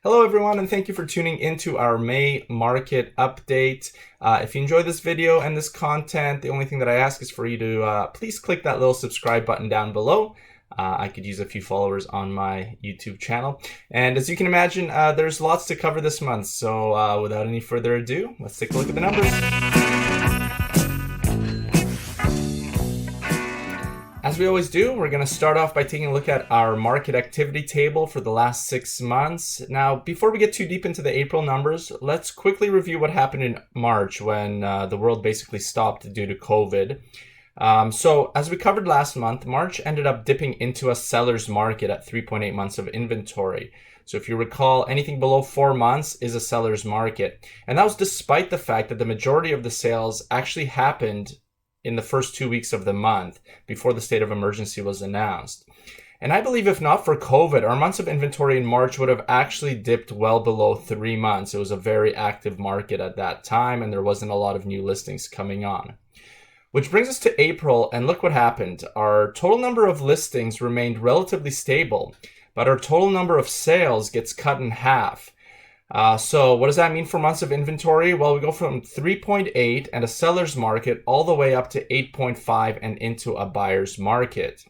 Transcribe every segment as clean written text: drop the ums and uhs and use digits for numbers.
Hello everyone, and thank you for tuning into our May market update. If you enjoy this video and this content, the only thing that I ask is for you to please click that little subscribe button down below. I could use a few followers on my YouTube channel. And as you can imagine, there's lots to cover this month. So without any further ado, let's take a look at the numbers. As we always do, we're going to start off by taking a look at our market activity table for the last 6 months. Now, before we get too deep into the April numbers, let's quickly review what happened in March when the world basically stopped due to COVID. So as we covered last month, March ended up dipping into a seller's market at 3.8 months of inventory. So if you recall, anything below 4 months is a seller's market. And that was despite the fact that the majority of the sales actually happened in the first 2 weeks of the month before the state of emergency was announced. And I believe if not for COVID, our months of inventory in March would have actually dipped well below 3 months. It was a very active market at that time, and there wasn't a lot of new listings coming on. Which brings us to April, and look what happened. Our total number of listings remained relatively stable, but our total number of sales gets cut in half. So what does that mean for months of inventory? Well, we go from 3.8 and a seller's market all the way up to 8.5 and into a buyer's market.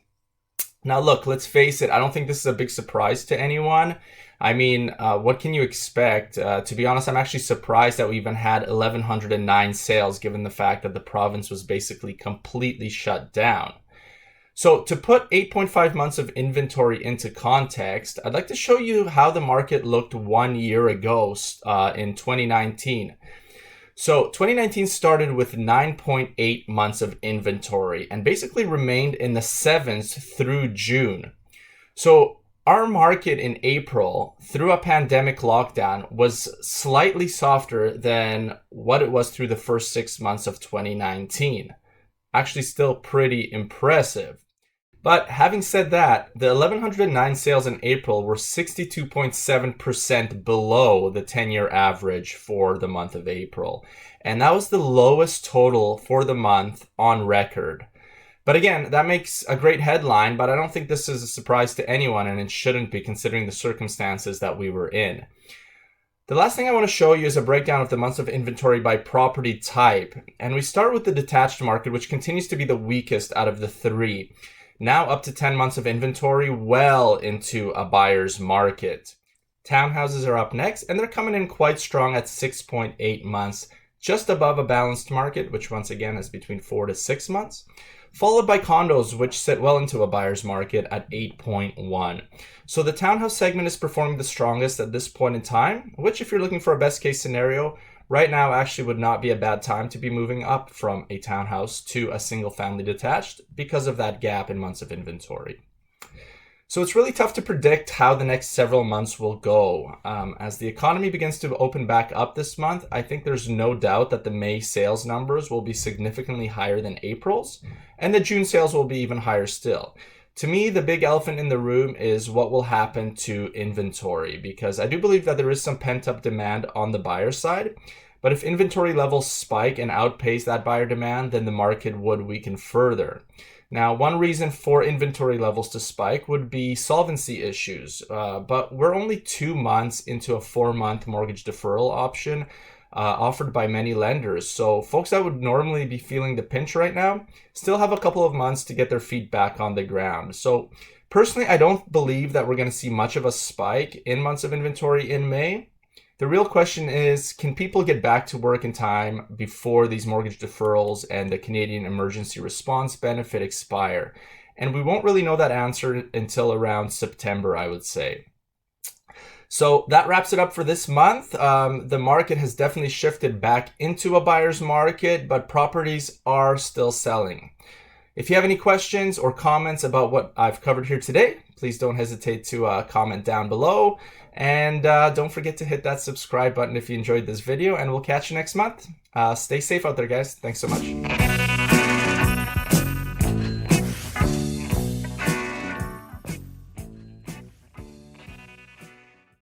Now, look, let's face it. I don't think this is a big surprise to anyone. I mean, what can you expect? To be honest, I'm actually surprised that we even had 1,109 sales given the fact that the province was basically completely shut down. So to put 8.5 months of inventory into context, I'd like to show you how the market looked 1 year ago in 2019. So 2019 started with 9.8 months of inventory and basically remained in the sevens through June. So our market in April, through a pandemic lockdown, was slightly softer than what it was through the first 6 months of 2019. Actually still pretty impressive. But having said that, the 1,109 sales in April were 62.7% below the 10-year average for the month of April. And that was the lowest total for the month on record. But again, that makes a great headline, but I don't think this is a surprise to anyone, and it shouldn't be considering the circumstances that we were in. The last thing I want to show you is a breakdown of the months of inventory by property type. And we start with the detached market, which continues to be the weakest out of the three. Now up to 10 months of inventory, well into a buyer's market. Townhouses are up next, and they're coming in quite strong at 6.8 months, just above a balanced market, which once again is between 4 to 6 months. Followed by condos, which sit well into a buyer's market at 8.1. So the townhouse segment is performing the strongest at this point in time, which if you're looking for a best case scenario, right now actually would not be a bad time to be moving up from a townhouse to a single family detached because of that gap in months of inventory. So it's really tough to predict how the next several months will go. As the economy begins to open back up this month, I think there's no doubt that the May sales numbers will be significantly higher than April's, and the June sales will be even higher still. To me, the big elephant in the room is what will happen to inventory, because I do believe that there is some pent-up demand on the buyer side. But if inventory levels spike and outpace that buyer demand, then the market would weaken further. Now, one reason for inventory levels to spike would be solvency issues, but we're only 2 months into a 4-month mortgage deferral option offered by many lenders. So folks that would normally be feeling the pinch right now still have a couple of months to get their feet back on the ground. So personally, I don't believe that we're going to see much of a spike in months of inventory in May. The real question is, can people get back to work in time before these mortgage deferrals and the Canadian Emergency Response Benefit expire? And we won't really know that answer until around September, I would say. So that wraps it up for this month. The market has definitely shifted back into a buyer's market, but properties are still selling. If you have any questions or comments about what I've covered here today, please don't hesitate to comment down below. And don't forget to hit that subscribe button if you enjoyed this video, and we'll catch you next month. Stay safe out there, guys. Thanks so much.